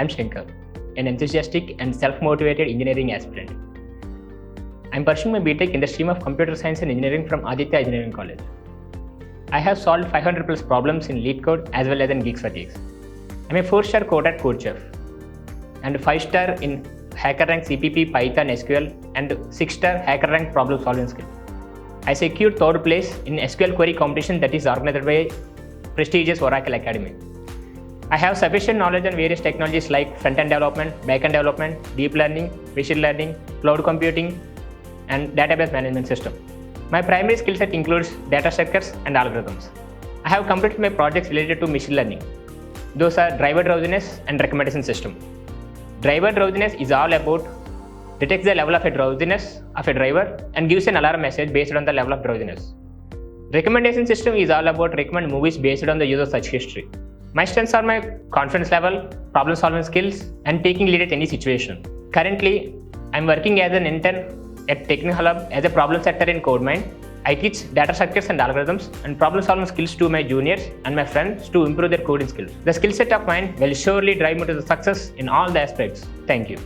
I'm Shankar, an enthusiastic and self-motivated engineering aspirant. I'm pursuing my BTech in the stream of Computer Science and Engineering from Aditya Engineering College. I have solved 500 plus problems in LeetCode as well as in Geeks for Geeks. I'm a 4-star code at CodeChef and 5-star in HackerRank CPP, Python, SQL and 6-star HackerRank problem solving skill. I secured 3rd place in SQL query competition that is organized by prestigious Oracle Academy. I have sufficient knowledge on various technologies like front-end development, back-end development, deep learning, machine learning, cloud computing, and database management system. My primary skill set includes data structures and algorithms. I have completed my projects related to machine learning. Those are driver drowsiness and recommendation system. Driver drowsiness is all about detects the level of a drowsiness of a driver and gives an alarm message based on the level of drowsiness. Recommendation system is all about recommend movies based on the user search history. My strengths are my confidence level, problem solving skills, and taking lead at any situation. Currently, I'm working as an intern at technicalhub as a problem setter in CodeMind. I teach data structures and algorithms and problem solving skills to my juniors and my friends to improve their coding skills. The skill set of mine will surely drive me to the success in all the aspects. Thank you.